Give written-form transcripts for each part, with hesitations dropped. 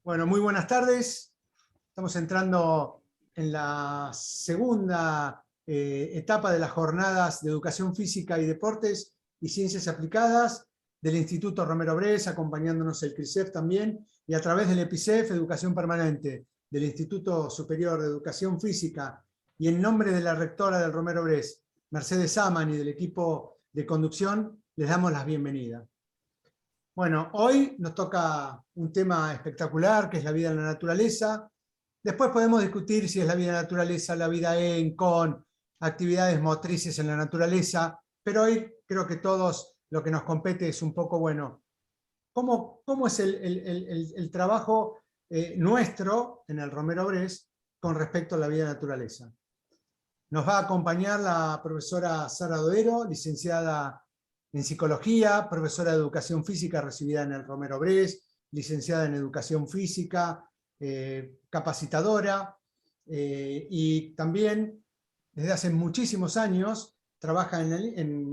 Bueno, muy buenas tardes. Estamos entrando en la segunda etapa de las jornadas de Educación Física y Deportes y Ciencias Aplicadas del Instituto Romero Bres, acompañándonos el CRISEF también, y a través del EPICEF, Educación Permanente, del Instituto Superior de Educación Física, y en nombre de la rectora del Romero Bres, Mercedes Aman, y del equipo de conducción, les damos la bienvenida. Bueno, hoy nos toca un tema espectacular, que es la vida en la naturaleza. Después podemos discutir si es la vida en la naturaleza, la vida con actividades motrices en la naturaleza, pero hoy creo que todos lo que nos compete es un poco, bueno, ¿cómo es el trabajo nuestro en el Romero Bres con respecto a la vida en la naturaleza? Nos va a acompañar la profesora Sara Doero, licenciada en Psicología, profesora de Educación Física recibida en el Romero Bres, licenciada en Educación Física, capacitadora, y también desde hace muchísimos años trabaja en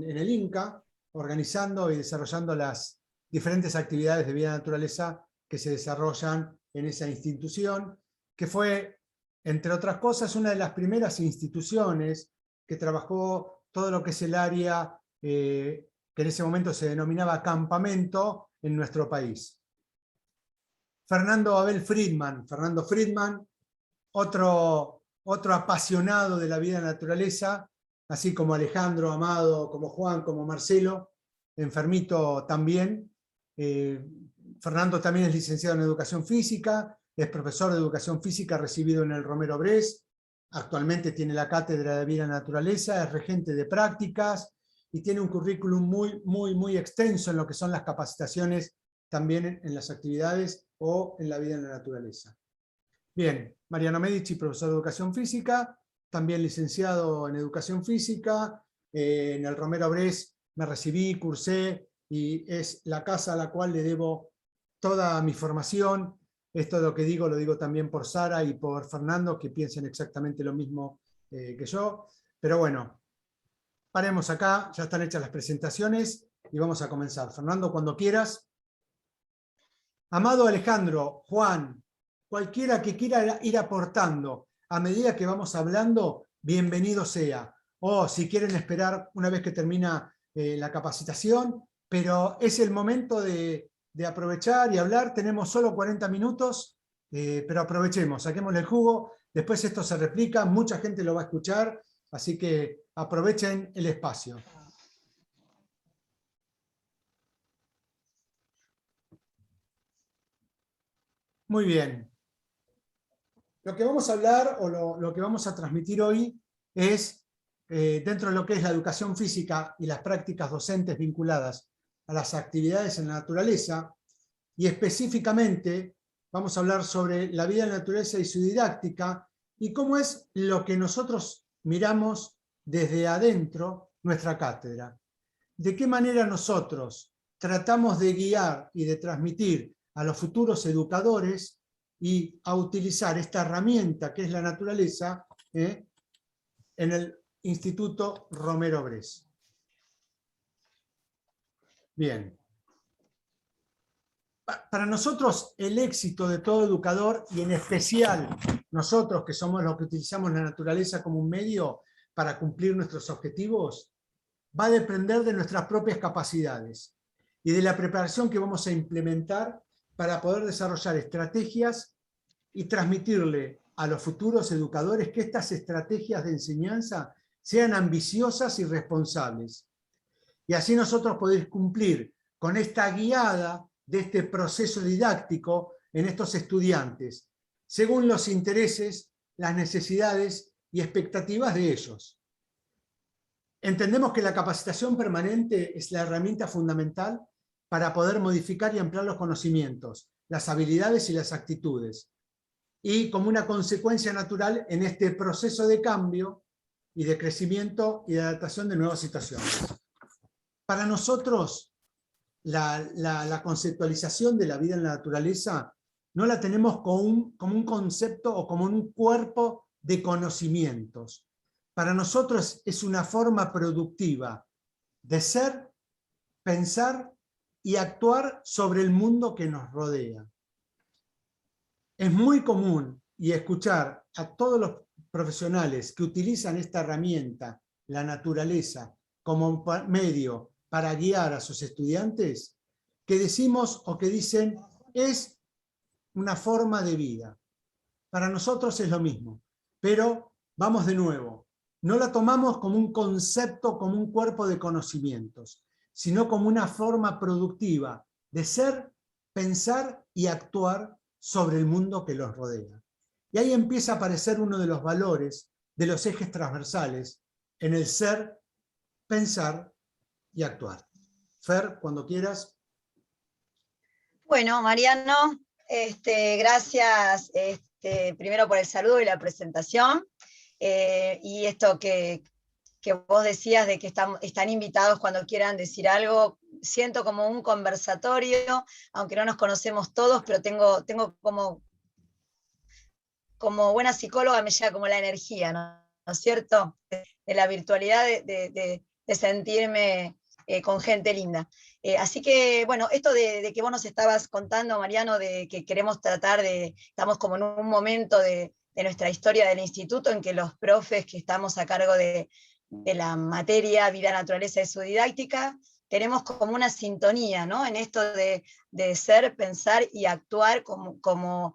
el INCA, organizando y desarrollando las diferentes actividades de vida y naturaleza que se desarrollan en esa institución, que fue, entre otras cosas, una de las primeras instituciones que trabajó todo lo que es el área que en ese momento se denominaba campamento en nuestro país. Fernando Friedman, otro apasionado de la vida en la naturaleza, así como Alejandro, Amado, como Juan, como Marcelo, enfermito también. Fernando también es licenciado en Educación Física, es profesor de Educación Física recibido en el Romero Bres, actualmente tiene la cátedra de vida en la naturaleza, es regente de prácticas, y tiene un currículum muy extenso en lo que son las capacitaciones también en las actividades o en la vida en la naturaleza. Bien, Mariano Medici, profesor de Educación Física, también licenciado en Educación Física, en el Romero Bres me recibí, cursé, y es la casa a la cual le debo toda mi formación. Esto lo digo también por Sara y por Fernando, que piensan exactamente lo mismo que yo, pero bueno, paremos acá, ya están hechas las presentaciones y vamos a comenzar. Fernando, cuando quieras. Amado Alejandro, Juan, cualquiera que quiera ir aportando a medida que vamos hablando, bienvenido sea. O si quieren esperar una vez que termina la capacitación, pero es el momento de aprovechar y hablar. Tenemos solo 40 minutos, pero aprovechemos, saquémosle el jugo. Después esto se replica, mucha gente lo va a escuchar, así que aprovechen el espacio. Muy bien. Lo que vamos a hablar o lo que vamos a transmitir hoy es, dentro de lo que es la educación física y las prácticas docentes vinculadas a las actividades en la naturaleza, y específicamente vamos a hablar sobre la vida en la naturaleza y su didáctica, y cómo es lo que nosotros miramos desde adentro nuestra cátedra. De qué manera nosotros tratamos de guiar y de transmitir a los futuros educadores y a utilizar esta herramienta que es la naturaleza en el Instituto Romero Bres. Bien. Para nosotros el éxito de todo educador, y en especial nosotros que somos los que utilizamos la naturaleza como un medio para cumplir nuestros objetivos, va a depender de nuestras propias capacidades y de la preparación que vamos a implementar para poder desarrollar estrategias y transmitirle a los futuros educadores que estas estrategias de enseñanza sean ambiciosas y responsables. Y así nosotros poder cumplir con esta guiada de este proceso didáctico en estos estudiantes, según los intereses, las necesidades y expectativas de ellos. Entendemos que la capacitación permanente es la herramienta fundamental para poder modificar y ampliar los conocimientos, las habilidades y las actitudes, y como una consecuencia natural en este proceso de cambio y de crecimiento y de adaptación de nuevas situaciones. Para nosotros, la conceptualización de la vida en la naturaleza no la tenemos como un concepto o como un cuerpo de conocimientos. Para nosotros es una forma productiva de ser, pensar y actuar sobre el mundo que nos rodea. Es muy común y escuchar a todos los profesionales que utilizan esta herramienta, la naturaleza, como medio para guiar a sus estudiantes, que decimos o que dicen es una forma de vida. Para nosotros es lo mismo, pero vamos de nuevo. No la tomamos como un concepto, como un cuerpo de conocimientos, sino como una forma productiva de ser, pensar y actuar sobre el mundo que los rodea. Y ahí empieza a aparecer uno de los valores, de los ejes transversales, en el ser, pensar y actuar. Fer, cuando quieras. Bueno, Mariano, gracias primero por el saludo y la presentación. Y esto que vos decías de que están invitados cuando quieran decir algo, siento como un conversatorio, aunque no nos conocemos todos, pero tengo como buena psicóloga me llega como la energía, ¿no es cierto? De la virtualidad, de sentirme con gente linda. Así que, bueno, esto de que vos nos estabas contando, Mariano, de que queremos tratar estamos como en un momento de nuestra historia del instituto en que los profes que estamos a cargo de la materia vida, naturaleza y su didáctica, tenemos como una sintonía, ¿no? En esto de ser, pensar y actuar como como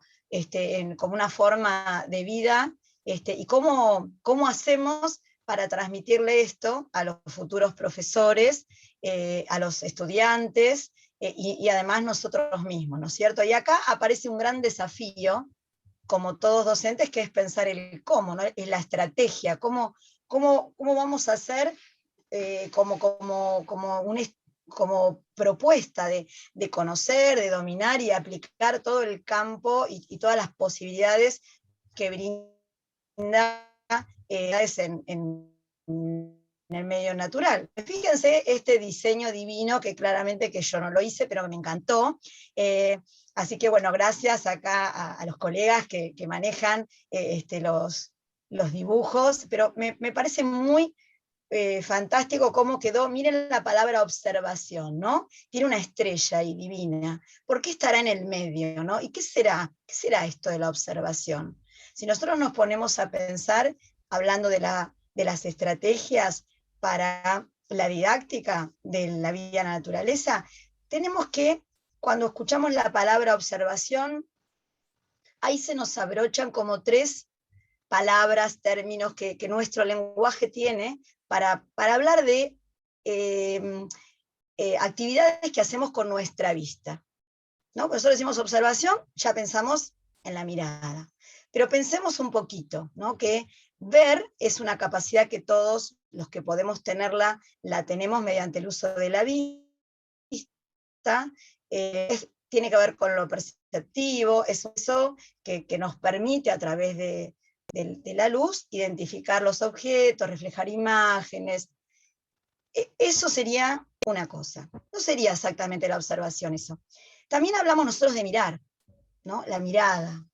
una forma de vida, y cómo hacemos para transmitirle esto a los futuros profesores, a los estudiantes, y además nosotros mismos, ¿no es cierto? Y acá aparece un gran desafío, como todos docentes, que es pensar el cómo, ¿no? Es la estrategia, cómo vamos a hacer como propuesta de conocer, de dominar y aplicar todo el campo y todas las posibilidades que brinda en el medio natural. Fíjense este diseño divino que claramente que yo no lo hice, pero que me encantó. Así que bueno, gracias acá a los colegas que manejan los dibujos, pero me parece muy fantástico cómo quedó. Miren la palabra observación, ¿no? Tiene una estrella ahí divina. ¿Por qué estará en el medio, no? ¿Y qué será? ¿Qué será esto de la observación? Si nosotros nos ponemos a pensar, hablando de las estrategias para la didáctica de la vida naturaleza, tenemos que, cuando escuchamos la palabra observación, ahí se nos abrochan como tres palabras, términos que nuestro lenguaje tiene para hablar de actividades que hacemos con nuestra vista, ¿no? Por eso decimos observación, ya pensamos en la mirada. Pero pensemos un poquito, ¿no? Que ver es una capacidad que todos los que podemos tenerla, la tenemos mediante el uso de la vista, tiene que ver con lo perceptivo, es eso que nos permite a través de la luz identificar los objetos, reflejar imágenes. Eso sería una cosa. No sería exactamente la observación eso. También hablamos nosotros de mirar, ¿no? La mirada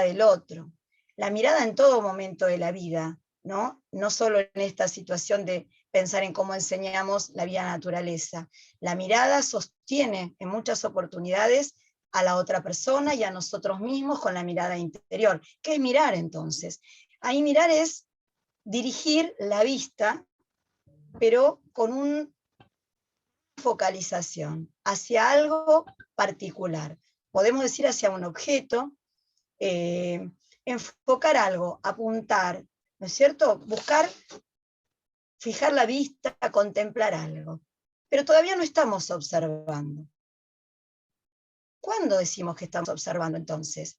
del otro, la mirada en todo momento de la vida, ¿no? No solo en esta situación de pensar en cómo enseñamos la vida naturaleza. La mirada sostiene en muchas oportunidades a la otra persona y a nosotros mismos con la mirada interior. ¿Qué es mirar entonces? Ahí mirar es dirigir la vista, pero con una focalización hacia algo particular. Podemos decir hacia un objeto, enfocar algo, apuntar, ¿no es cierto? Buscar, fijar la vista, contemplar algo. Pero todavía no estamos observando. ¿Cuándo decimos que estamos observando entonces?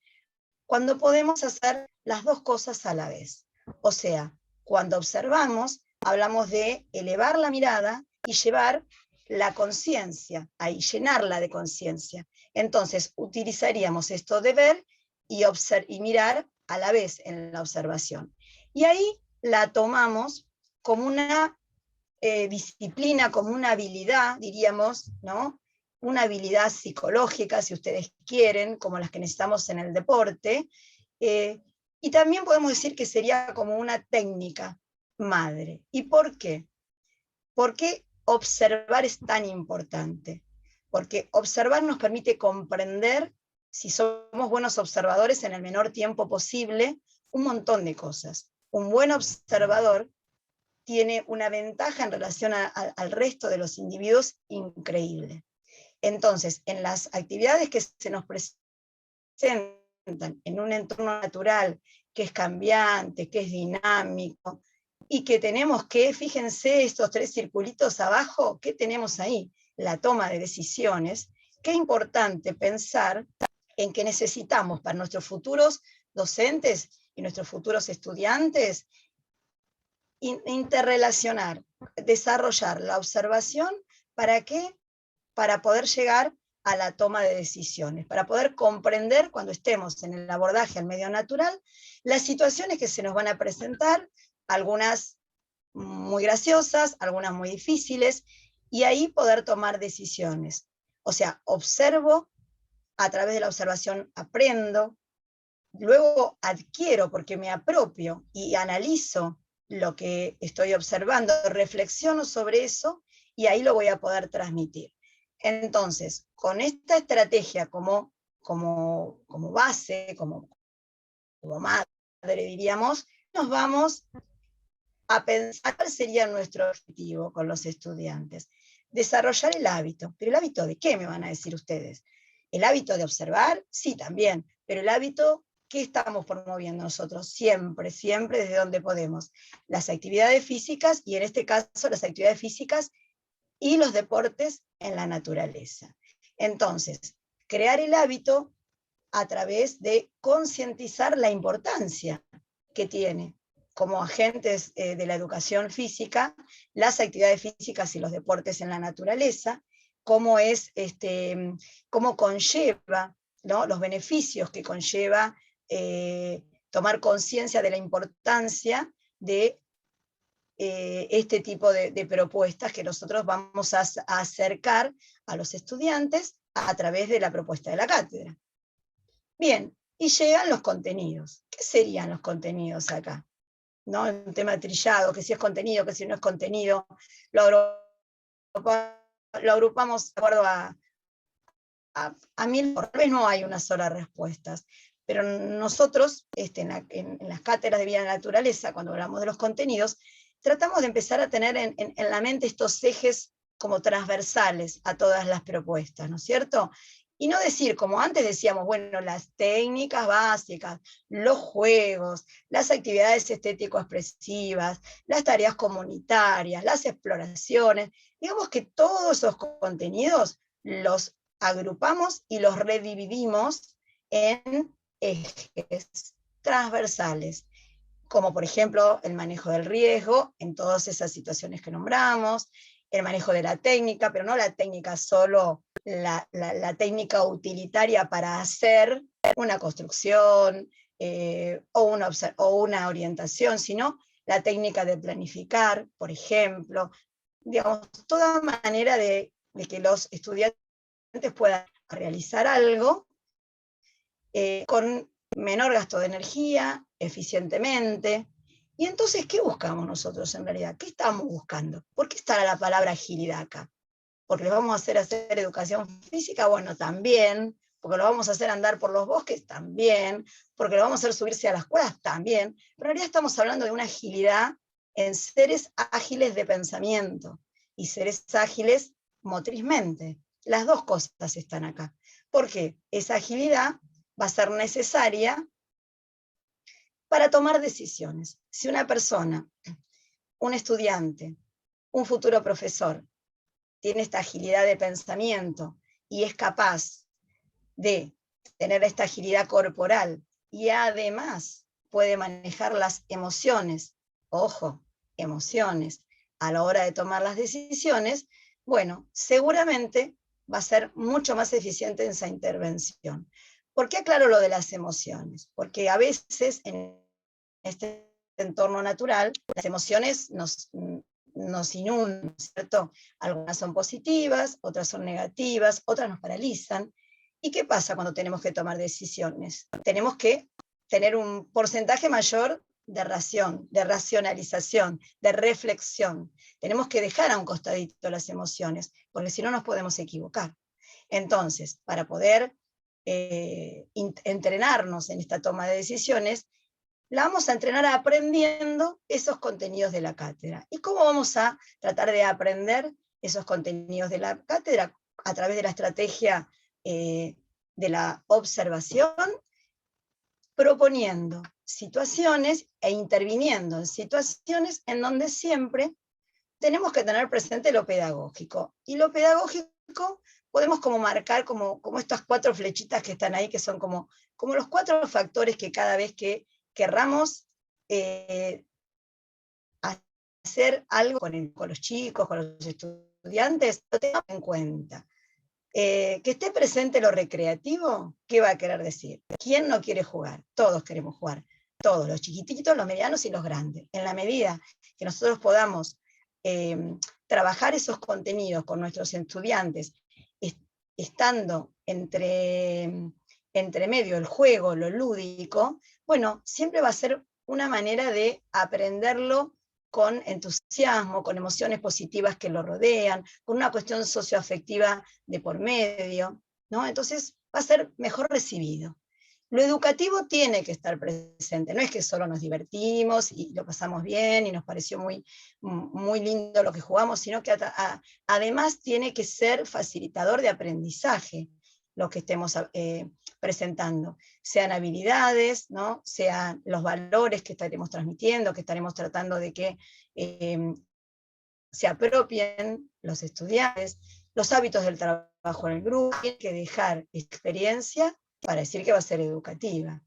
Cuando podemos hacer las dos cosas a la vez. O sea, cuando observamos, hablamos de elevar la mirada y llevar la conciencia, ahí llenarla de conciencia. Entonces, utilizaríamos esto de ver y mirar a la vez en la observación. Y ahí la tomamos como una disciplina, como una habilidad, diríamos, ¿no? Una habilidad psicológica, si ustedes quieren, como las que necesitamos en el deporte, y también podemos decir que sería como una técnica madre. ¿Y por qué? ¿Por qué observar es tan importante? Porque observar nos permite comprender si somos buenos observadores en el menor tiempo posible, un montón de cosas. Un buen observador tiene una ventaja en relación al resto de los individuos increíble. Entonces, en las actividades que se nos presentan en un entorno natural que es cambiante, que es dinámico, y que tenemos que, fíjense estos 3 circulitos abajo, ¿qué tenemos ahí? La toma de decisiones. Qué importante pensar en que necesitamos para nuestros futuros docentes y nuestros futuros estudiantes interrelacionar, desarrollar la observación. ¿Para qué? Para poder llegar a la toma de decisiones, para poder comprender cuando estemos en el abordaje al medio natural, las situaciones que se nos van a presentar, algunas muy graciosas, algunas muy difíciles, y ahí poder tomar decisiones. O sea, observo, a través de la observación aprendo, luego adquiero porque me apropio y analizo lo que estoy observando, reflexiono sobre eso y ahí lo voy a poder transmitir. Entonces, con esta estrategia como base, como madre, diríamos, nos vamos a pensar cuál sería nuestro objetivo con los estudiantes. Desarrollar el hábito. ¿Pero el hábito de qué, me van a decir ustedes? ¿El hábito de observar? Sí, también. Pero el hábito, ¿qué estamos promoviendo nosotros? Siempre, siempre desde donde podemos. Las actividades físicas, y en este caso las actividades físicas y los deportes en la naturaleza. Entonces, crear el hábito a través de concientizar la importancia que tiene como agentes de la educación física, las actividades físicas y los deportes en la naturaleza, cómo conlleva, ¿no?, los beneficios que conlleva tomar conciencia de la importancia de este tipo de propuestas que nosotros vamos a acercar a los estudiantes a través de la propuesta de la cátedra. Bien, y llegan los contenidos. ¿Qué serían los contenidos acá? ¿No? Un tema trillado, que si es contenido, que si no es contenido, lo agrupamos de acuerdo a mil, tal vez no hay una sola respuesta, pero nosotros, en las cátedras de vida en la naturaleza, cuando hablamos de los contenidos, tratamos de empezar a tener en la mente estos ejes como transversales a todas las propuestas, ¿no es cierto? Y no decir, como antes decíamos, bueno, las técnicas básicas, los juegos, las actividades estético-expresivas, las tareas comunitarias, las exploraciones, digamos que todos esos contenidos los agrupamos y los redividimos en ejes transversales, como por ejemplo el manejo del riesgo en todas esas situaciones que nombramos, el manejo de la técnica, pero no la técnica solo la técnica utilitaria para hacer una construcción o una orientación, sino la técnica de planificar, por ejemplo, digamos, toda manera de que los estudiantes puedan realizar algo con menor gasto de energía, eficientemente. Y entonces, ¿qué buscamos nosotros en realidad? ¿Qué estamos buscando? ¿Por qué está la palabra agilidad acá? ¿Porque les vamos a hacer educación física? Bueno, también. ¿Porque lo vamos a hacer andar por los bosques? También. ¿Porque lo vamos a hacer subirse a las cuerdas? También. Pero en realidad estamos hablando de una agilidad en seres ágiles de pensamiento y seres ágiles motrizmente. Las dos cosas están acá. Porque esa agilidad va a ser necesaria para tomar decisiones. Si una persona, un estudiante, un futuro profesor, tiene esta agilidad de pensamiento y es capaz de tener esta agilidad corporal y además puede manejar las emociones, ojo, emociones, a la hora de tomar las decisiones, bueno, seguramente va a ser mucho más eficiente en esa intervención. ¿Por qué aclaro lo de las emociones? Porque a veces en este entorno natural, las emociones nos inundan, ¿cierto? Algunas son positivas, otras son negativas, otras nos paralizan. ¿Y qué pasa cuando tenemos que tomar decisiones? Tenemos que tener un porcentaje mayor de racionalización, de reflexión. Tenemos que dejar a un costadito las emociones, porque si no nos podemos equivocar. Entonces, para poder entrenarnos en esta toma de decisiones, la vamos a entrenar aprendiendo esos contenidos de la cátedra. ¿Y cómo vamos a tratar de aprender esos contenidos de la cátedra? A través de la estrategia de la observación, proponiendo situaciones e interviniendo en situaciones en donde siempre tenemos que tener presente lo pedagógico. Y lo pedagógico podemos como marcar como estas 4 flechitas que están ahí, que son como los 4 factores que cada vez que querramos hacer algo con los chicos, con los estudiantes, lo tengamos en cuenta. Que esté presente lo recreativo, ¿qué va a querer decir? ¿Quién no quiere jugar? Todos queremos jugar, todos, los chiquititos, los medianos y los grandes. En la medida que nosotros podamos trabajar esos contenidos con nuestros estudiantes, estando entre medio el juego, lo lúdico, bueno, siempre va a ser una manera de aprenderlo con entusiasmo, con emociones positivas que lo rodean, con una cuestión socioafectiva de por medio, ¿no? Entonces va a ser mejor recibido. Lo educativo tiene que estar presente, no es que solo nos divertimos y lo pasamos bien y nos pareció muy, muy lindo lo que jugamos, sino que además tiene que ser facilitador de aprendizaje lo que estemos presentando, sean habilidades, ¿no? Sean los valores que estaremos transmitiendo, que estaremos tratando de que se apropien los estudiantes, los hábitos del trabajo en el grupo, hay que dejar experiencia para decir que va a ser educativa.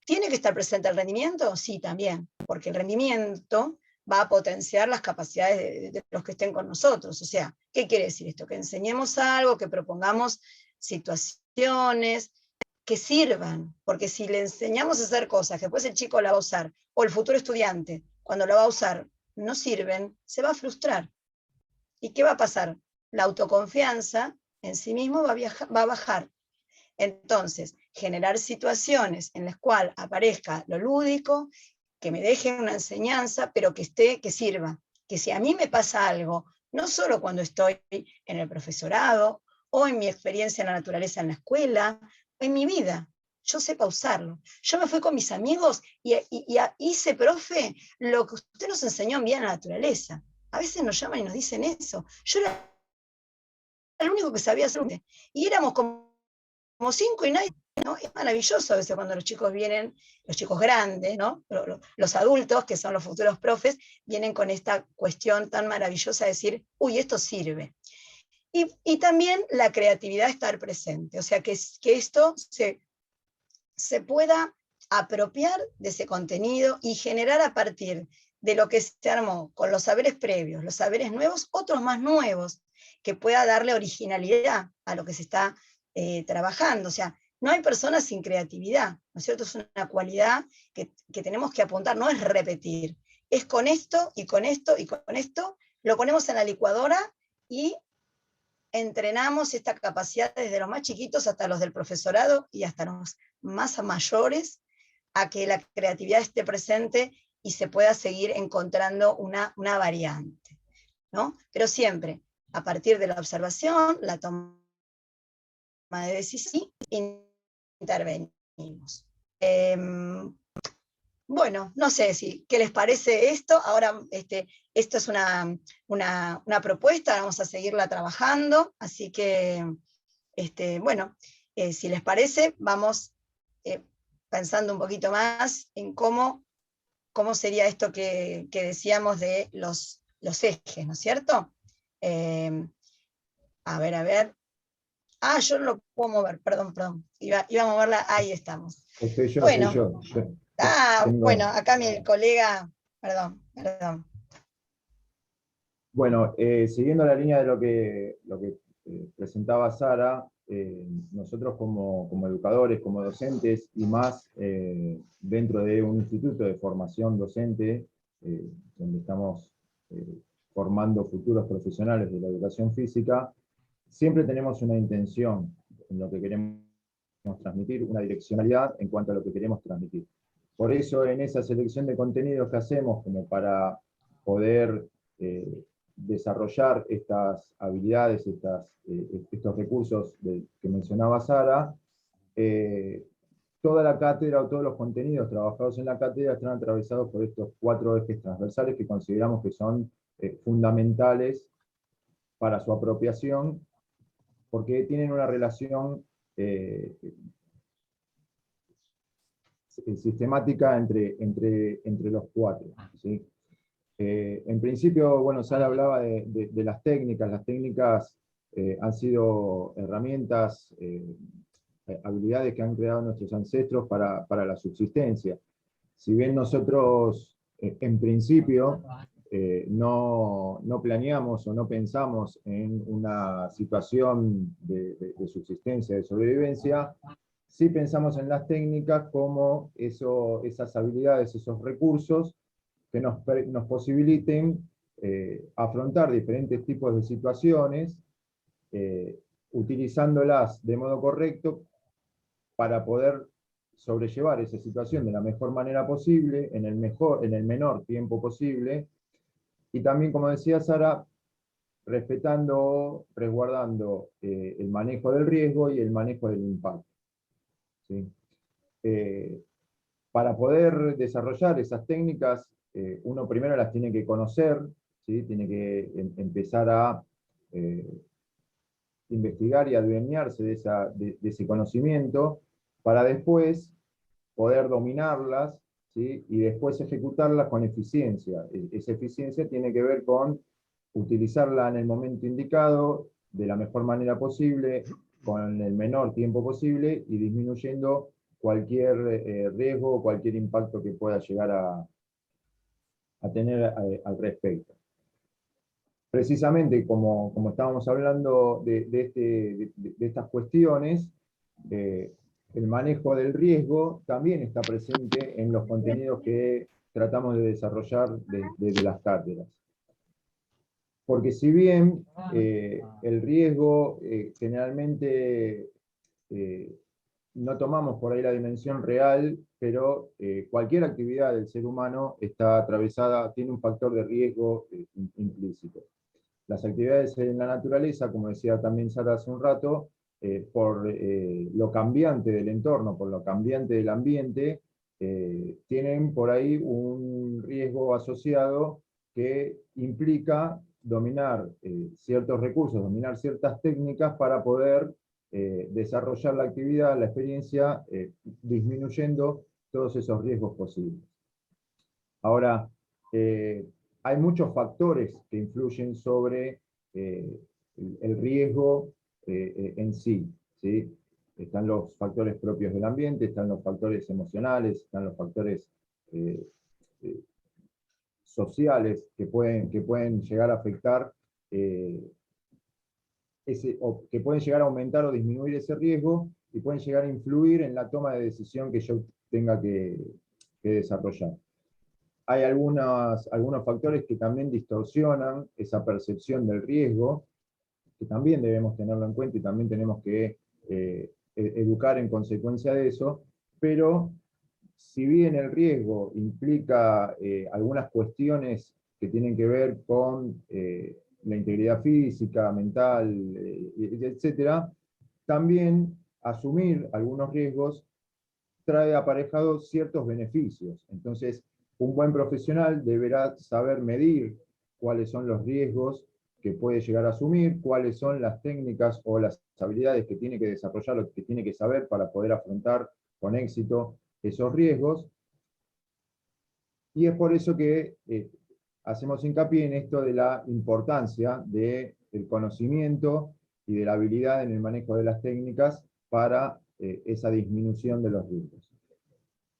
¿Tiene que estar presente el rendimiento? Sí, también, porque el rendimiento va a potenciar las capacidades de los que estén con nosotros. O sea, ¿qué quiere decir esto? Que enseñemos algo, que propongamos situaciones que sirvan, porque si le enseñamos a hacer cosas que después el chico la va a usar, o el futuro estudiante, cuando lo va a usar, no sirven, se va a frustrar. ¿Y qué va a pasar? La autoconfianza en sí mismo va a bajar. Entonces, generar situaciones en las cuales aparezca lo lúdico, que me dejen una enseñanza, pero que sirva. Que si a mí me pasa algo, no solo cuando estoy en el profesorado, o en mi experiencia en la naturaleza en la escuela, o en mi vida, yo sepa usarlo. Yo me fui con mis amigos y hice, profe, lo que usted nos enseñó en vida en la naturaleza. A veces nos llaman y nos dicen eso. Yo era el único que sabía hacer. Y éramos como 5 y nadie, ¿no? Es maravilloso a veces cuando los chicos vienen, los chicos grandes, ¿no? Los adultos, que son los futuros profes, vienen con esta cuestión tan maravillosa de decir, uy, esto sirve. Y también la creatividad estar presente, o sea, que esto se pueda apropiar de ese contenido y generar a partir de lo que se armó con los saberes previos, los saberes nuevos, otros más nuevos, que pueda darle originalidad a lo que se está trabajando. O sea, no hay personas sin creatividad, ¿no es cierto? Es una cualidad que tenemos que apuntar, no es repetir, es con esto y con esto y con esto, lo ponemos en la licuadora y entrenamos esta capacidad desde los más chiquitos hasta los del profesorado y hasta los más mayores, a que la creatividad esté presente y se pueda seguir encontrando una variante, ¿no? Pero siempre, a partir de la observación, la toma de decisión, intervenimos. Bueno, no sé qué les parece esto. Ahora, esto es una propuesta, vamos a seguirla trabajando, así que, bueno, si les parece, vamos pensando un poquito más en cómo sería esto que decíamos de los ejes, ¿no es cierto? A ver. Ah, yo no lo puedo mover, perdón. Iba a moverla, ahí estamos. Soy Bueno. yo. Bueno, acá mi colega, perdón. Bueno, siguiendo la línea de lo que presentaba Sara, nosotros como educadores, como docentes, y más dentro de un instituto de formación docente, donde estamos formando futuros profesionales de la educación física, siempre tenemos una intención en lo que queremos transmitir, una direccionalidad en cuanto a lo que queremos transmitir. Por eso, en esa selección de contenidos que hacemos, como para poder desarrollar estas habilidades, estos recursos que mencionaba Sara, toda la cátedra o todos los contenidos trabajados en la cátedra están atravesados por estos 4 ejes transversales que consideramos que son fundamentales para su apropiación, porque tienen una relación sistemática entre los 4. ¿Sí? En principio, bueno, Sara hablaba de las técnicas. Las técnicas han sido herramientas, habilidades que han creado nuestros ancestros para la subsistencia. Si bien nosotros, en principio, no planeamos o no pensamos en una situación de subsistencia, de sobrevivencia, sí pensamos en las técnicas como esas habilidades, esos recursos que nos posibiliten afrontar diferentes tipos de situaciones, utilizándolas de modo correcto para poder sobrellevar esa situación de la mejor manera posible, en el menor tiempo posible, y también, como decía Sara, respetando, resguardando el manejo del riesgo y el manejo del impacto. ¿Sí? Para poder desarrollar esas técnicas, uno primero las tiene que conocer, ¿sí? Tiene que empezar a investigar y adueñarse de ese conocimiento, para después poder dominarlas, ¿sí? Y después ejecutarlas con eficiencia. Esa eficiencia tiene que ver con utilizarla en el momento indicado, de la mejor manera posible, con el menor tiempo posible, y disminuyendo cualquier riesgo o cualquier impacto que pueda llegar a tener al respecto. Precisamente como estábamos hablando de estas cuestiones, el manejo del riesgo también está presente en los contenidos que tratamos de desarrollar desde las cátedras. Porque si bien el riesgo generalmente no tomamos por ahí la dimensión real, pero cualquier actividad del ser humano está atravesada, tiene un factor de riesgo implícito. Las actividades en la naturaleza, como decía también Sara hace un rato, por lo cambiante del entorno, por lo cambiante del ambiente, tienen por ahí un riesgo asociado que implica dominar ciertos recursos, dominar ciertas técnicas para poder desarrollar la actividad, la experiencia, disminuyendo todos esos riesgos posibles. Ahora, hay muchos factores que influyen sobre el riesgo en sí, ¿sí? Están los factores propios del ambiente, están los factores emocionales, están los factores sociales que pueden llegar a afectar, o que pueden llegar a aumentar o disminuir ese riesgo, y pueden llegar a influir en la toma de decisión que yo tenga que desarrollar. Hay algunos factores que también distorsionan esa percepción del riesgo, que también debemos tenerlo en cuenta y también tenemos que educar en consecuencia de eso, pero si bien el riesgo implica algunas cuestiones que tienen que ver con la integridad física, mental, etc., también asumir algunos riesgos trae aparejados ciertos beneficios. Entonces, un buen profesional deberá saber medir cuáles son los riesgos que puede llegar a asumir, cuáles son las técnicas o las habilidades que tiene que desarrollar o que tiene que saber para poder afrontar con éxito esos riesgos. Y es por eso que hacemos hincapié en esto de la importancia del conocimiento y de la habilidad en el manejo de las técnicas para esa disminución de los riesgos.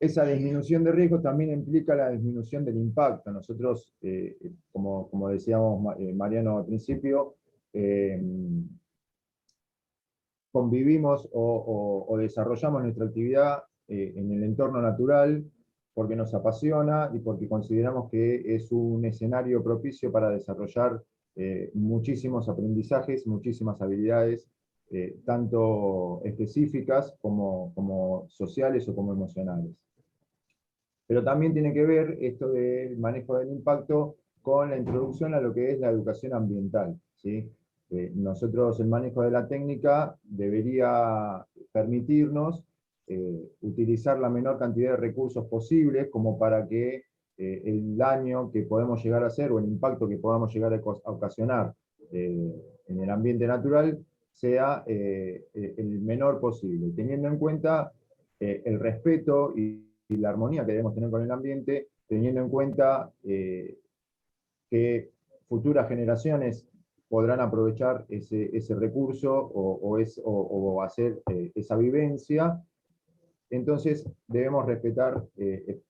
Esa disminución de riesgos también implica la disminución del impacto. Nosotros, como decíamos Mariano al principio, convivimos o desarrollamos nuestra actividad en el entorno natural porque nos apasiona y porque consideramos que es un escenario propicio para desarrollar muchísimos aprendizajes, muchísimas habilidades, tanto específicas como sociales o como emocionales. Pero también tiene que ver esto del manejo del impacto con la introducción a lo que es la educación ambiental, ¿sí? Nosotros, el manejo de la técnica debería permitirnos utilizar la menor cantidad de recursos posibles como para que el daño que podemos llegar a hacer o el impacto que podamos llegar a ocasionar en el ambiente natural sea el menor posible, teniendo en cuenta el respeto y la armonía que debemos tener con el ambiente, teniendo en cuenta que futuras generaciones podrán aprovechar ese recurso o hacer esa vivencia. Entonces debemos respetar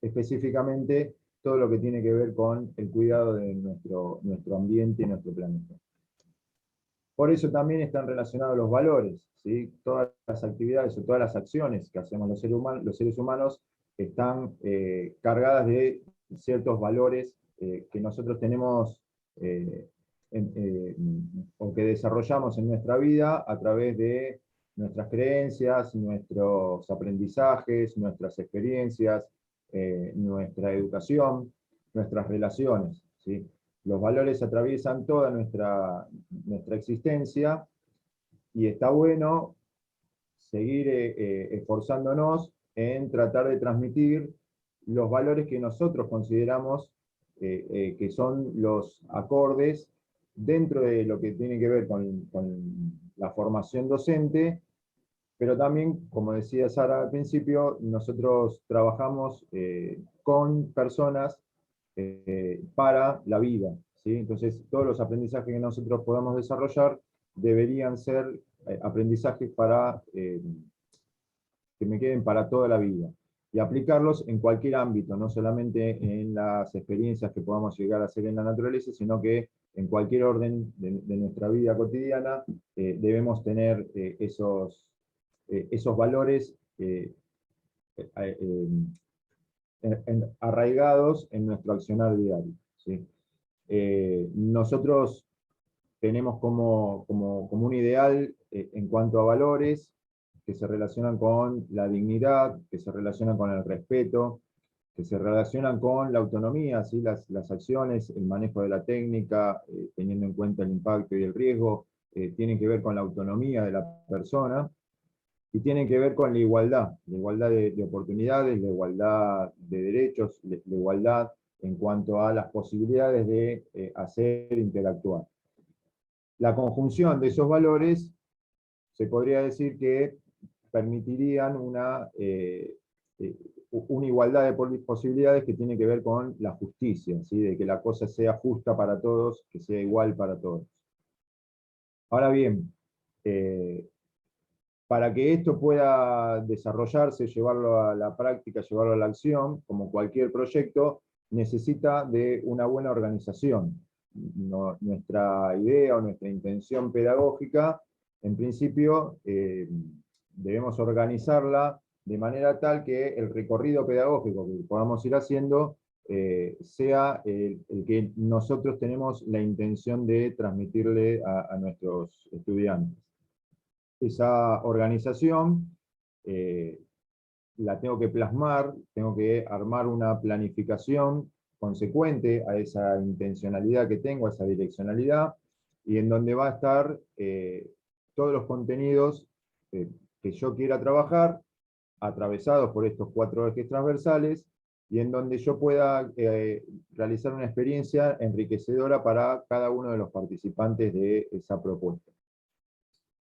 específicamente todo lo que tiene que ver con el cuidado de nuestro ambiente y nuestro planeta. Por eso también están relacionados los valores, ¿sí? Todas las actividades o todas las acciones que hacemos los seres humanos están cargadas de ciertos valores que nosotros tenemos o que desarrollamos en nuestra vida a través de nuestras creencias, nuestros aprendizajes, nuestras experiencias, nuestra educación, nuestras relaciones, ¿sí? Los valores atraviesan toda nuestra existencia y está bueno seguir esforzándonos en tratar de transmitir los valores que nosotros consideramos que son los acordes dentro de lo que tiene que ver con la formación docente, pero también, como decía Sara al principio, nosotros trabajamos con personas para la vida, ¿sí? Entonces, todos los aprendizajes que nosotros podamos desarrollar deberían ser aprendizajes que me queden para toda la vida, y aplicarlos en cualquier ámbito, no solamente en las experiencias que podamos llegar a hacer en la naturaleza, sino que en cualquier orden de nuestra vida cotidiana debemos tener esos valores arraigados en nuestro accionar diario, ¿sí? Nosotros tenemos como un ideal en cuanto a valores que se relacionan con la dignidad, que se relacionan con el respeto, que se relacionan con la autonomía, ¿sí? Las acciones, el manejo de la técnica, teniendo en cuenta el impacto y el riesgo, tienen que ver con la autonomía de la persona, y tienen que ver con la igualdad de oportunidades, la igualdad de derechos, la igualdad en cuanto a las posibilidades de hacer e interactuar. La conjunción de esos valores se podría decir que permitirían una igualdad de posibilidades que tiene que ver con la justicia, ¿sí? De que la cosa sea justa para todos, que sea igual para todos. Ahora bien, para que esto pueda desarrollarse, llevarlo a la práctica, llevarlo a la acción, como cualquier proyecto, necesita de una buena organización. Nuestra idea o nuestra intención pedagógica, en principio, debemos organizarla de manera tal que el recorrido pedagógico que podamos ir haciendo sea el que nosotros tenemos la intención de transmitirle a nuestros estudiantes. Esa organización la tengo que plasmar, tengo que armar una planificación consecuente a esa intencionalidad que tengo, a esa direccionalidad, y en donde va a estar todos los contenidos que yo quiera trabajar, atravesados por estos 4 ejes transversales, y en donde yo pueda realizar una experiencia enriquecedora para cada uno de los participantes de esa propuesta.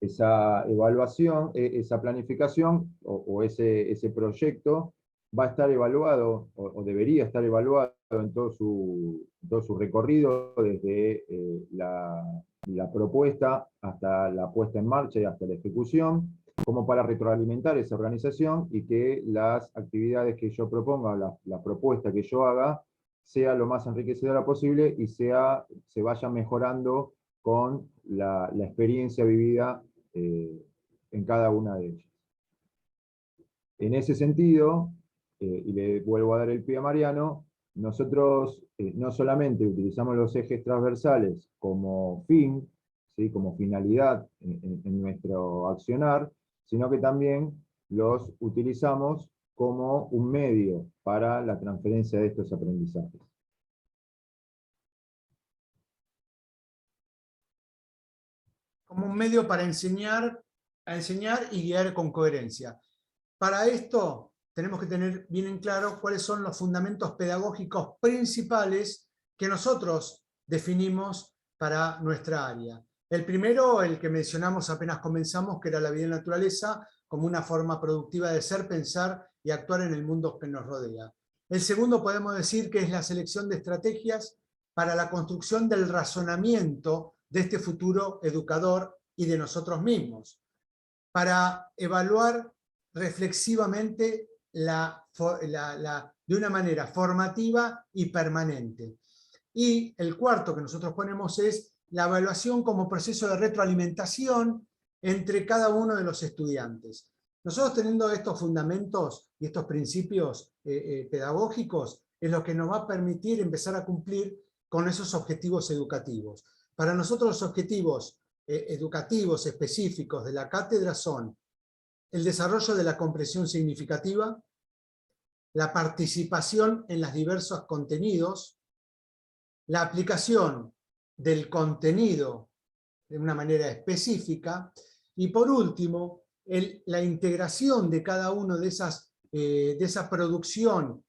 Esa evaluación, esa planificación o ese proyecto va a estar evaluado o debería estar evaluado en todo su recorrido, desde la propuesta hasta la puesta en marcha y hasta la ejecución, como para retroalimentar esa organización y que las actividades que yo proponga, la propuesta que yo haga, sea lo más enriquecedora posible y se vaya mejorando con la experiencia vivida en cada una de ellas. En ese sentido, y le vuelvo a dar el pie a Mariano, nosotros no solamente utilizamos los ejes transversales como fin, ¿sí? Como finalidad en nuestro accionar, sino que también los utilizamos como un medio para la transferencia de estos aprendizajes. Como un medio para enseñar a enseñar y guiar con coherencia. Para esto tenemos que tener bien en claro cuáles son los fundamentos pedagógicos principales que nosotros definimos para nuestra área. El primero, el que mencionamos apenas comenzamos, que era la vida en naturaleza, como una forma productiva de ser, pensar y actuar en el mundo que nos rodea. El segundo podemos decir que es la selección de estrategias para la construcción del razonamiento de este futuro educador y de nosotros mismos, para evaluar reflexivamente de una manera formativa y permanente. Y el cuarto que nosotros ponemos es la evaluación como proceso de retroalimentación entre cada uno de los estudiantes. Nosotros, teniendo estos fundamentos y estos principios pedagógicos, es lo que nos va a permitir empezar a cumplir con esos objetivos educativos. Para nosotros los objetivos educativos específicos de la cátedra son el desarrollo de la comprensión significativa, la participación en los diversos contenidos, la aplicación del contenido de una manera específica, y por último, la integración de cada uno de esa producción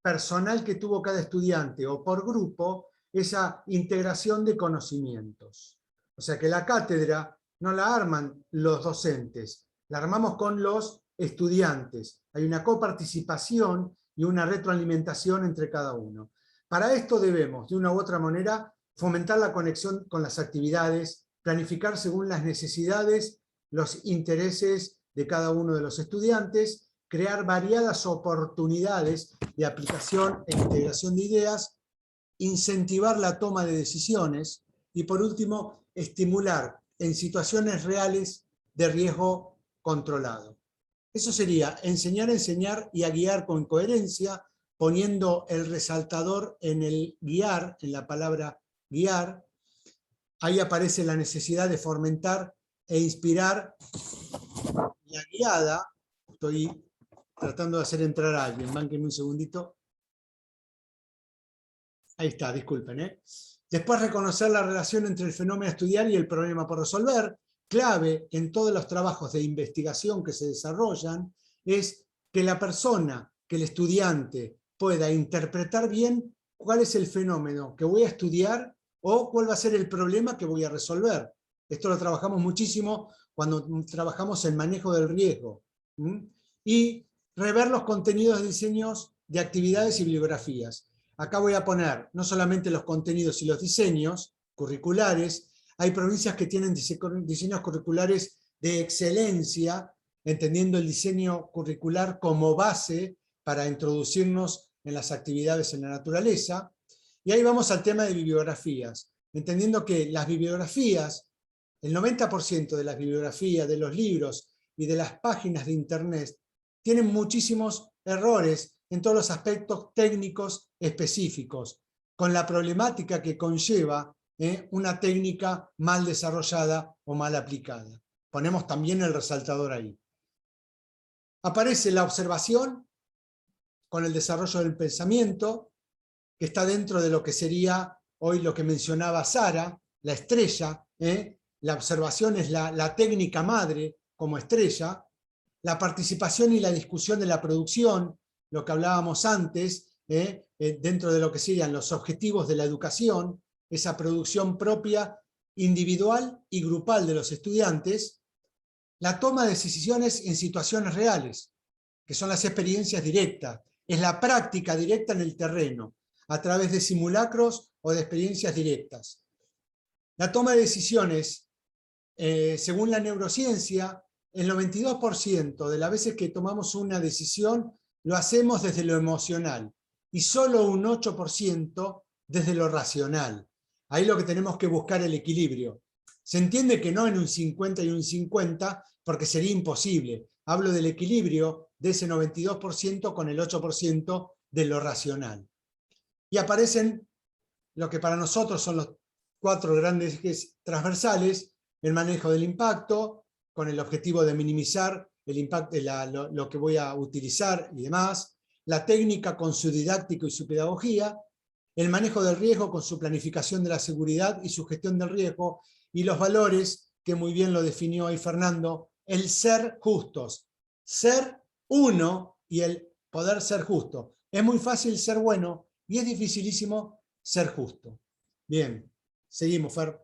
personal que tuvo cada estudiante o por grupo, esa integración de conocimientos. O sea que la cátedra no la arman los docentes, la armamos con los estudiantes. Hay una coparticipación y una retroalimentación entre cada uno. Para esto debemos, de una u otra manera, fomentar la conexión con las actividades, planificar según las necesidades, los intereses de cada uno de los estudiantes, crear variadas oportunidades de aplicación e integración de ideas, incentivar la toma de decisiones y, por último, estimular en situaciones reales de riesgo controlado. Eso sería enseñar y a guiar con coherencia, poniendo el resaltador en el guiar, en la palabra guiar. Ahí aparece la necesidad de fomentar e inspirar la guiada. Estoy tratando de hacer entrar a alguien, bánquenme un segundito. Ahí está, disculpen. Después, reconocer la relación entre el fenómeno a estudiar y el problema por resolver. Clave en todos los trabajos de investigación que se desarrollan es que la persona, que el estudiante pueda interpretar bien cuál es el fenómeno que voy a estudiar o cuál va a ser el problema que voy a resolver. Esto lo trabajamos muchísimo cuando trabajamos en manejo del riesgo. Y rever los contenidos de diseños de actividades y bibliografías. Acá voy a poner no solamente los contenidos y los diseños curriculares. Hay provincias que tienen diseños curriculares de excelencia, entendiendo el diseño curricular como base para introducirnos en las actividades en la naturaleza. Y ahí vamos al tema de bibliografías, entendiendo que las bibliografías, el 90% de las bibliografías, de los libros y de las páginas de Internet, tienen muchísimos errores en todos los aspectos técnicos específicos, con la problemática que conlleva una técnica mal desarrollada o mal aplicada. Ponemos también el resaltador ahí. Aparece la observación con el desarrollo del pensamiento, que está dentro de lo que sería hoy lo que mencionaba Sara, la estrella. La observación es la técnica madre como estrella. La participación y la discusión de la producción, lo que hablábamos antes, dentro de lo que serían los objetivos de la educación, esa producción propia, individual y grupal de los estudiantes. La toma de decisiones en situaciones reales, que son las experiencias directas, es la práctica directa en el terreno, a través de simulacros o de experiencias directas. La toma de decisiones, según la neurociencia, el 92% de las veces que tomamos una decisión lo hacemos desde lo emocional y solo un 8% desde lo racional. Ahí lo que tenemos que buscar el equilibrio. Se entiende que no en un 50 y un 50 porque sería imposible. Hablo del equilibrio de ese 92% con el 8% de lo racional. Y aparecen lo que para nosotros son los 4 grandes ejes transversales: el manejo del impacto, con el objetivo de minimizar el impacto, lo que voy a utilizar y demás, la técnica con su didáctico y su pedagogía, el manejo del riesgo con su planificación de la seguridad y su gestión del riesgo, y los valores, que muy bien lo definió ahí Fernando, el ser justos. Ser uno y el poder ser justo. Es muy fácil ser bueno y es dificilísimo ser justo. Bien, seguimos, Fer.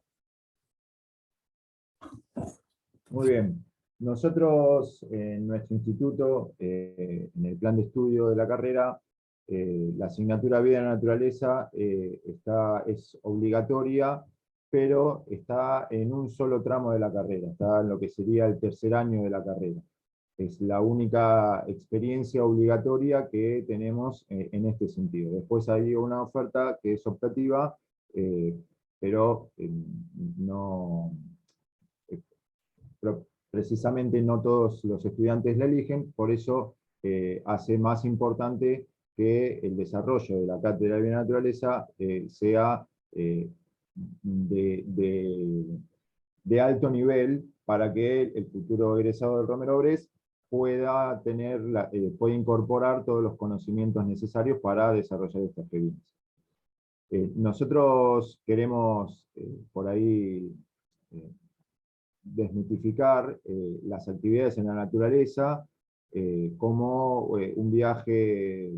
Muy bien. Nosotros en nuestro instituto, en el plan de estudio de la carrera, la asignatura Vida en la Naturaleza es obligatoria, pero está en un solo tramo de la carrera, está en lo que sería el tercer año de la carrera. Es la única experiencia obligatoria que tenemos en este sentido. Después hay una oferta que es optativa, pero no... precisamente no todos los estudiantes la eligen, por eso hace más importante que el desarrollo de la cátedra de Vida y Naturaleza sea de alto nivel para que el futuro egresado del Romero Bress pueda incorporar todos los conocimientos necesarios para desarrollar esta experiencia. Nosotros queremos por ahí desmitificar las actividades en la naturaleza como un viaje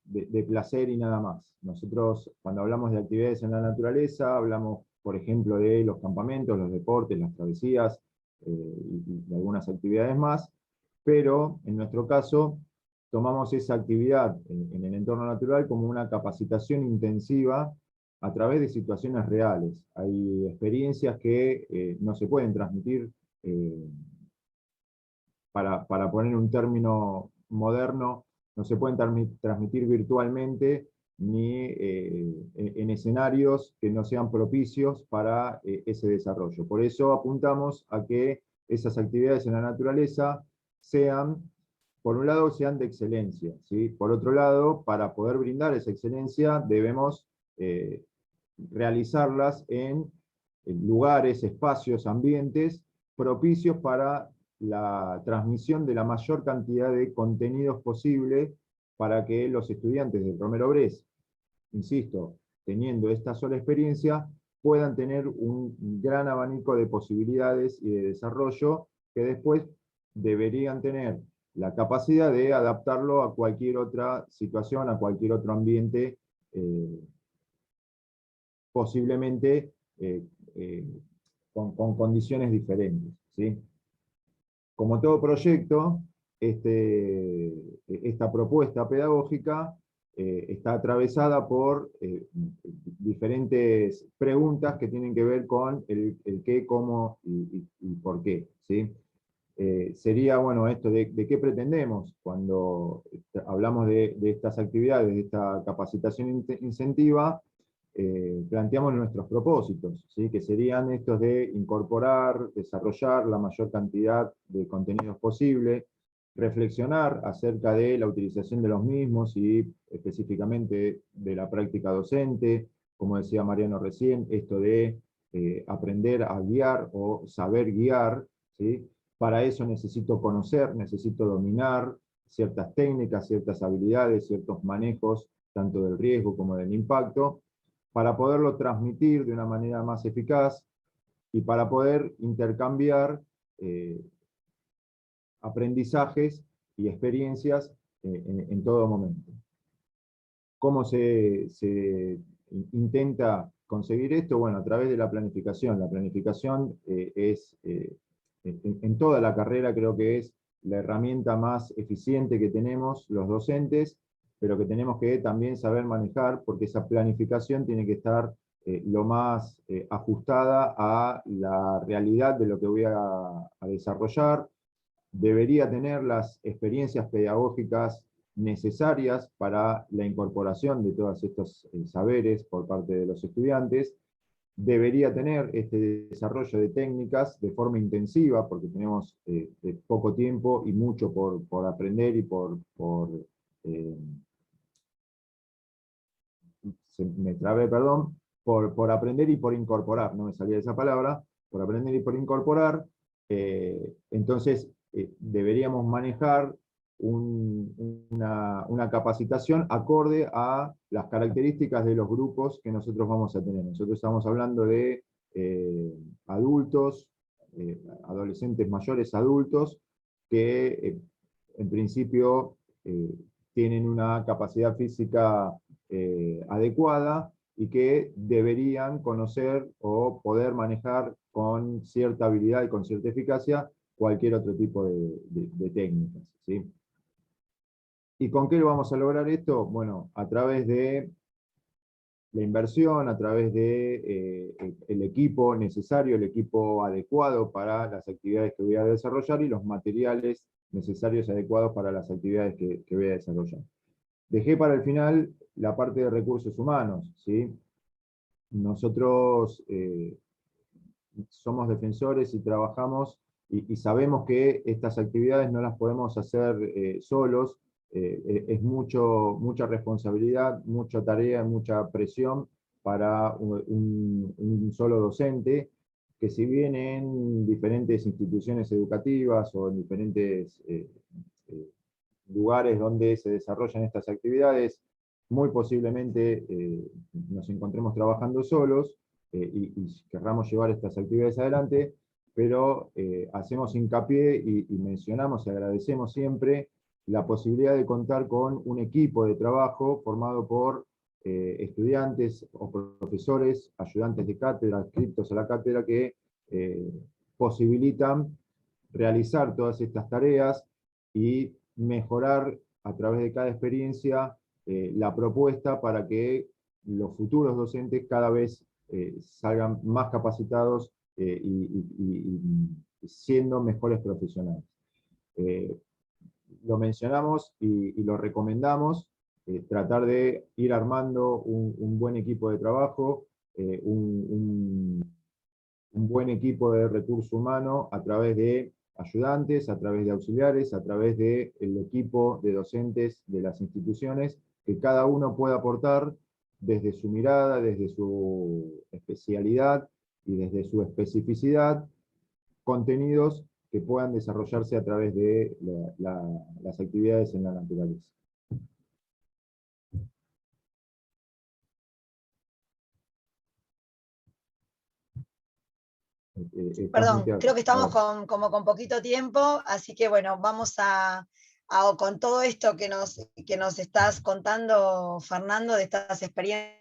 de placer y nada más. Nosotros, cuando hablamos de actividades en la naturaleza, hablamos, por ejemplo, de los campamentos, los deportes, las travesías y algunas actividades más, pero en nuestro caso tomamos esa actividad en el entorno natural como una capacitación intensiva a través de situaciones reales. Hay experiencias que no se pueden transmitir, para poner un término moderno, no se pueden transmitir virtualmente ni en escenarios que no sean propicios para ese desarrollo. Por eso apuntamos a que esas actividades en la naturaleza sean, por un lado, sean de excelencia, ¿sí? Por otro lado, para poder brindar esa excelencia debemos realizarlas en lugares, espacios, ambientes propicios para la transmisión de la mayor cantidad de contenidos posible para que los estudiantes del Romero Bress, insisto, teniendo esta sola experiencia, puedan tener un gran abanico de posibilidades y de desarrollo que después deberían tener la capacidad de adaptarlo a cualquier otra situación, a cualquier otro ambiente, posiblemente con condiciones diferentes, ¿sí? Como todo proyecto, esta propuesta pedagógica está atravesada por diferentes preguntas que tienen que ver con el qué, cómo y por qué, ¿sí? Sería, bueno, esto de qué pretendemos cuando hablamos de estas actividades, de esta capacitación incentiva. Planteamos nuestros propósitos, ¿sí? Que serían estos de incorporar, desarrollar la mayor cantidad de contenidos posible, reflexionar acerca de la utilización de los mismos y específicamente de la práctica docente, como decía Mariano recién, esto de aprender a guiar o saber guiar, ¿sí? Para eso necesito conocer, necesito dominar ciertas técnicas, ciertas habilidades, ciertos manejos, tanto del riesgo como del impacto, para poderlo transmitir de una manera más eficaz y para poder intercambiar aprendizajes y experiencias en todo momento. ¿Cómo se intenta conseguir esto? Bueno, a través de la planificación. La planificación es, en toda la carrera, creo que es la herramienta más eficiente que tenemos los docentes, pero que tenemos que también saber manejar, porque esa planificación tiene que estar lo más ajustada a la realidad de lo que voy a desarrollar. Debería tener las experiencias pedagógicas necesarias para la incorporación de todos estos saberes por parte de los estudiantes. Debería tener este desarrollo de técnicas de forma intensiva, porque tenemos poco tiempo y mucho por aprender y me trabé, perdón, por aprender y por incorporar, no me salía esa palabra, por aprender y por incorporar. Entonces deberíamos manejar una capacitación acorde a las características de los grupos que nosotros vamos a tener. Nosotros estamos hablando de adultos, adolescentes mayores, adultos, que en principio tienen una capacidad física adecuada y que deberían conocer o poder manejar con cierta habilidad y con cierta eficacia cualquier otro tipo de técnicas, ¿sí? ¿Y con qué lo vamos a lograr esto? Bueno, a través de la inversión, a través de el equipo necesario, el equipo adecuado para las actividades que voy a desarrollar y los materiales necesarios y adecuados para las actividades que voy a desarrollar. Dejé para el final la parte de recursos humanos, ¿sí? Nosotros somos defensores y trabajamos y sabemos que estas actividades no las podemos hacer solos. Es mucha responsabilidad, mucha tarea, mucha presión para un solo docente, que si bien en diferentes instituciones educativas o en diferentes lugares donde se desarrollan estas actividades, muy posiblemente nos encontremos trabajando solos y querramos llevar estas actividades adelante, pero hacemos hincapié y mencionamos y agradecemos siempre la posibilidad de contar con un equipo de trabajo formado por estudiantes o profesores, ayudantes de cátedra, adscritos a la cátedra, que posibilitan realizar todas estas tareas y mejorar a través de cada experiencia la propuesta para que los futuros docentes cada vez salgan más capacitados y siendo mejores profesionales. Lo mencionamos y lo recomendamos, tratar de ir armando un buen equipo de trabajo, un buen equipo de recurso humano a través de ayudantes, a través de auxiliares, a través del equipo de docentes de las instituciones, que cada uno pueda aportar desde su mirada, desde su especialidad y desde su especificidad, contenidos que puedan desarrollarse a través de las actividades en la naturaleza. Perdón, creo que estamos como con poquito tiempo, así que bueno, vamos con todo esto que nos estás contando, Fernando, de estas experiencias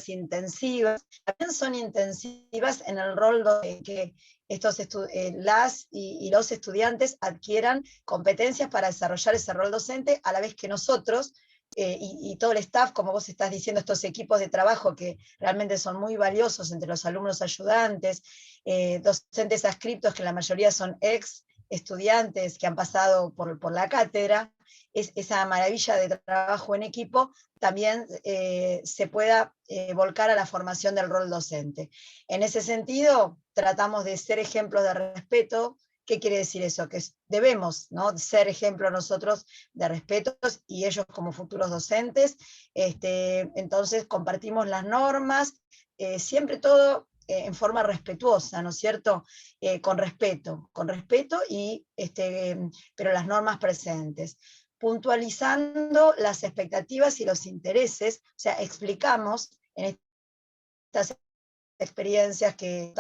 intensivas. También son intensivas en el rol de que las y los estudiantes adquieran competencias para desarrollar ese rol docente, a la vez que nosotros y todo el staff, como vos estás diciendo, estos equipos de trabajo que realmente son muy valiosos entre los alumnos ayudantes, docentes adscriptos, que la mayoría son ex estudiantes que han pasado por la cátedra, esa maravilla de trabajo en equipo también se pueda volcar a la formación del rol docente. En ese sentido, tratamos de ser ejemplos de respeto. ¿Qué quiere decir eso? Que debemos, ¿no?, ser ejemplo nosotros de respeto y ellos como futuros docentes. Entonces compartimos las normas, siempre todo en forma respetuosa, ¿no es cierto? Con respeto pero las normas presentes. Puntualizando las expectativas y los intereses, o sea, explicamos en estas experiencias que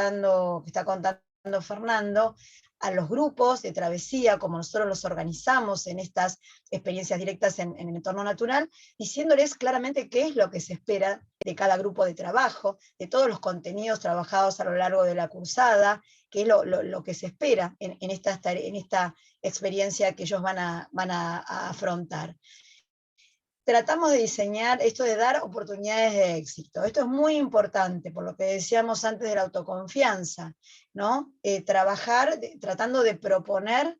está contando Fernando, a los grupos de travesía, como nosotros los organizamos en estas experiencias directas en el entorno natural, diciéndoles claramente qué es lo que se espera de cada grupo de trabajo, de todos los contenidos trabajados a lo largo de la cursada, qué es lo que se espera en esta experiencia que ellos van a afrontar. Tratamos de diseñar esto de dar oportunidades de éxito. Esto es muy importante, por lo que decíamos antes de la autoconfianza, ¿no? Trabajar tratando de proponer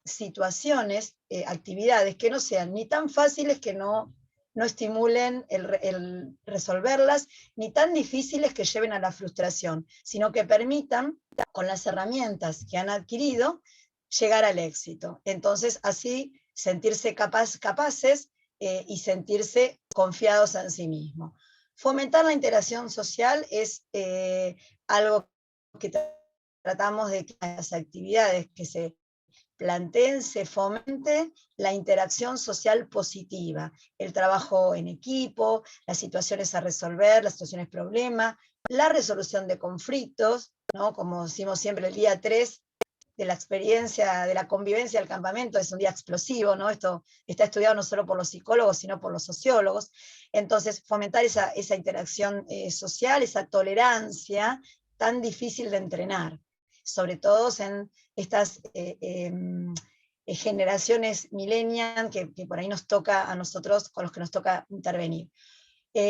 situaciones, actividades que no sean ni tan fáciles que no estimulen el resolverlas, ni tan difíciles que lleven a la frustración, sino que permitan, con las herramientas que han adquirido, llegar al éxito. Entonces, así sentirse capaces y sentirse confiados en sí mismos. Fomentar la interacción social es algo que tratamos de que las actividades que se planteen, se fomente la interacción social positiva, el trabajo en equipo, las situaciones a resolver, las situaciones problema, la resolución de conflictos, ¿no? Como decimos siempre, el día 3 de la experiencia, de la convivencia del campamento, es un día explosivo, ¿no? Esto está estudiado no solo por los psicólogos, sino por los sociólogos. Entonces, fomentar esa interacción social, esa tolerancia tan difícil de entrenar, sobre todo en estas generaciones millennials que por ahí nos toca a nosotros, con los que nos toca intervenir.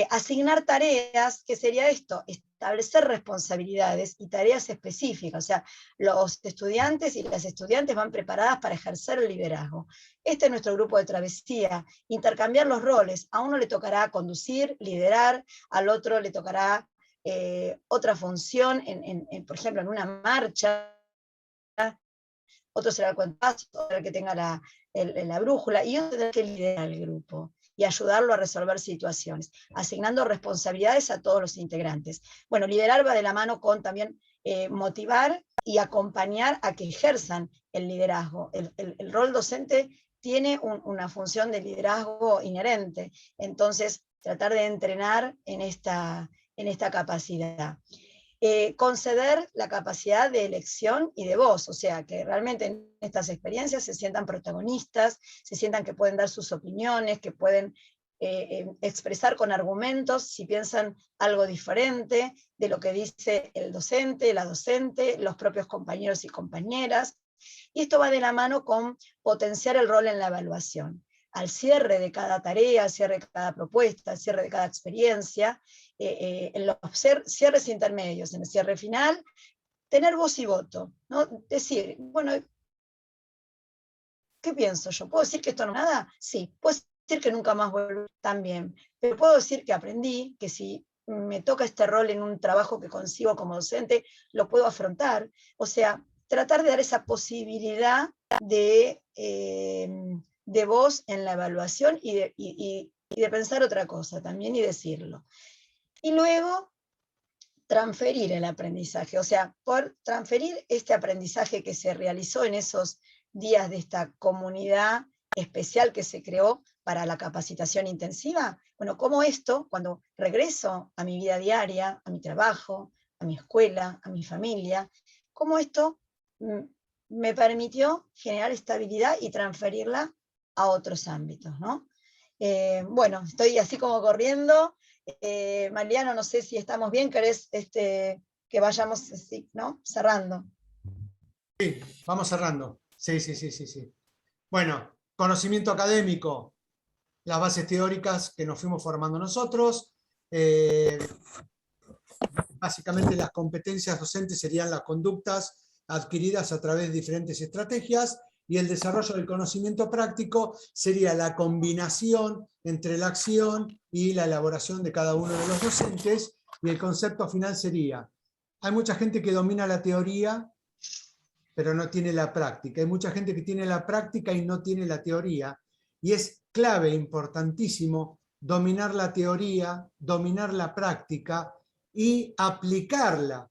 Asignar tareas, que sería esto, establecer responsabilidades y tareas específicas, o sea, los estudiantes y las estudiantes van preparadas para ejercer el liderazgo. Este es nuestro grupo de travesía, intercambiar los roles, a uno le tocará conducir, liderar, al otro le tocará otra función, por ejemplo, en una marcha, otro será el cuentazo, otro el que tenga la brújula, y otro tendrá que liderar el grupo y ayudarlo a resolver situaciones, asignando responsabilidades a todos los integrantes. Bueno, liderar va de la mano con también motivar y acompañar a que ejerzan el liderazgo. El rol docente tiene una función de liderazgo inherente, entonces tratar de entrenar en esta capacidad. Conceder la capacidad de elección y de voz, o sea, que realmente en estas experiencias se sientan protagonistas, se sientan que pueden dar sus opiniones, que pueden expresar con argumentos si piensan algo diferente de lo que dice el docente, la docente, los propios compañeros y compañeras. Y esto va de la mano con potenciar el rol en la evaluación. Al cierre de cada tarea, al cierre de cada propuesta, al cierre de cada experiencia, en los cierres intermedios, en el cierre final, tener voz y voto, ¿no? Decir, bueno, ¿qué pienso yo? ¿Puedo decir que esto no es nada? Sí. ¿Puedo decir que nunca más vuelvo? También. Pero puedo decir que aprendí, que si me toca este rol en un trabajo que consigo como docente, lo puedo afrontar. O sea, tratar de dar esa posibilidad de voz en la evaluación y de pensar otra cosa también y decirlo. Y luego transferir el aprendizaje, o sea, por transferir este aprendizaje que se realizó en esos días de esta comunidad especial que se creó para la capacitación intensiva, bueno, cómo esto, cuando regreso a mi vida diaria, a mi trabajo, a mi escuela, a mi familia, cómo esto me permitió generar estabilidad y transferirla a otros ámbitos, ¿no? Bueno, estoy así como corriendo. Mariano, no sé si estamos bien, querés que vayamos así, ¿no? Cerrando. Sí, vamos cerrando. Sí. Bueno, conocimiento académico, las bases teóricas que nos fuimos formando nosotros. Básicamente las competencias docentes serían las conductas adquiridas a través de diferentes estrategias, y el desarrollo del conocimiento práctico sería la combinación entre la acción y la elaboración de cada uno de los docentes, y el concepto final sería: hay mucha gente que domina la teoría, pero no tiene la práctica. Hay mucha gente que tiene la práctica y no tiene la teoría, y es clave, importantísimo, dominar la teoría, dominar la práctica y aplicarla.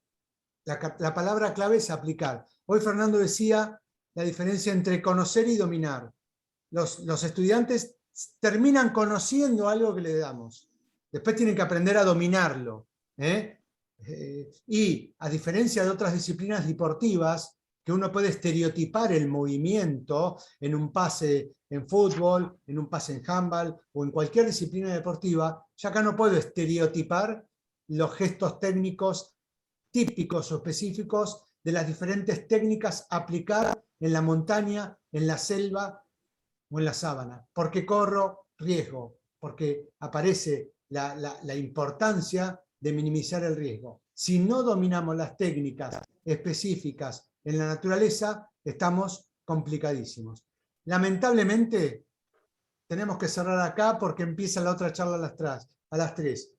La palabra clave es aplicar. Hoy Fernando decía la diferencia entre conocer y dominar. Los estudiantes terminan conociendo algo que le damos. Después tienen que aprender a dominarlo. Y a diferencia de otras disciplinas deportivas, que uno puede estereotipar el movimiento en un pase en fútbol, en un pase en handball o en cualquier disciplina deportiva, ya acá no puedo estereotipar los gestos técnicos típicos o específicos de las diferentes técnicas a aplicar en la montaña, en la selva o en la sabana, porque corro riesgo, porque aparece la importancia de minimizar el riesgo. Si no dominamos las técnicas específicas en la naturaleza, estamos complicadísimos. Lamentablemente, tenemos que cerrar acá porque empieza la otra charla a las 3.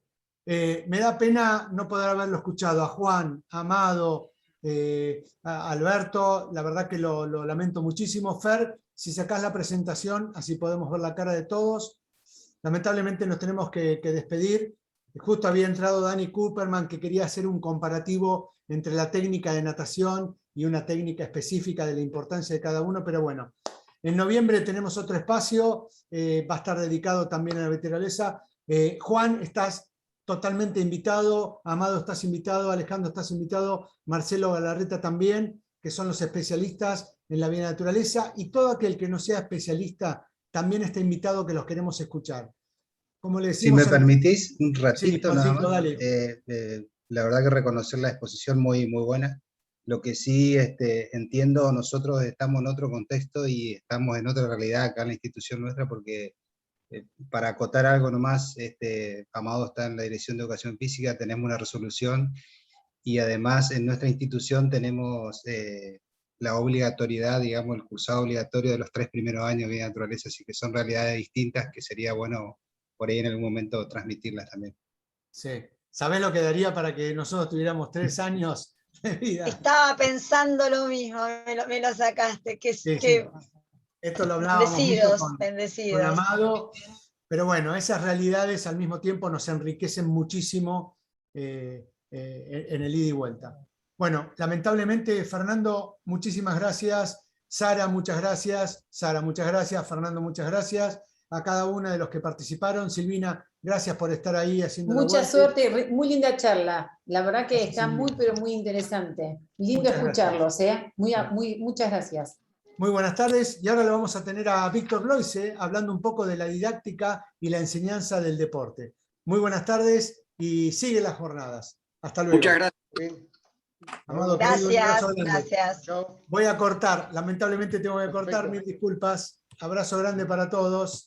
Me da pena no poder haberlo escuchado a Juan, a Amado, a Alberto, la verdad que lo lamento muchísimo. Fer, si sacás la presentación, así podemos ver la cara de todos. Lamentablemente nos tenemos que despedir. Justo había entrado Dani Cooperman, que quería hacer un comparativo entre la técnica de natación y una técnica específica de la importancia de cada uno, pero bueno. En noviembre tenemos otro espacio, va a estar dedicado también a la naturaleza. Juan, estás totalmente invitado. Amado, estás invitado. Alejandro, estás invitado. Marcelo Galarreta también, que son los especialistas en la vida naturaleza. Y todo aquel que no sea especialista también está invitado, que los queremos escuchar. Como le Si decimos me permitís un Sí, ratito nada Juancito, más. dale. La verdad que reconocer la exposición muy, muy buena. Lo que sí entiendo, nosotros estamos en otro contexto y estamos en otra realidad acá en la institución nuestra, porque para acotar algo nomás, Amado está en la Dirección de Educación Física, tenemos una resolución y además en nuestra institución tenemos la obligatoriedad, digamos, el cursado obligatorio de los 3 primeros años de vida naturaleza, así que son realidades distintas que sería bueno por ahí en algún momento transmitirlas también. Sí. ¿Sabés lo que daría para que nosotros tuviéramos 3 años de vida? Estaba pensando lo mismo, me lo sacaste, Sí, que esto lo hablábamos mucho con bendecidos. Amado, pero bueno, esas realidades al mismo tiempo nos enriquecen muchísimo en el ida y vuelta. Bueno, lamentablemente, Fernando, muchísimas gracias. Sara, muchas gracias. Sara, muchas gracias. Fernando, muchas gracias. A cada uno de los que participaron. Silvina, gracias por estar ahí haciendo Mucha la suerte, muy linda charla. La verdad que está Silvina. muy, pero muy interesante. Lindo Muchas escucharlos, muchas gracias. Muy buenas tardes, y ahora lo vamos a tener a Víctor Bloise hablando un poco de la didáctica y la enseñanza del deporte. Muy buenas tardes y sigue las jornadas. Hasta luego. Muchas gracias. Amado, querido, un Gracias, abrazo grande. gracias. Voy a cortar, lamentablemente tengo que cortar, mil disculpas. Abrazo grande para todos.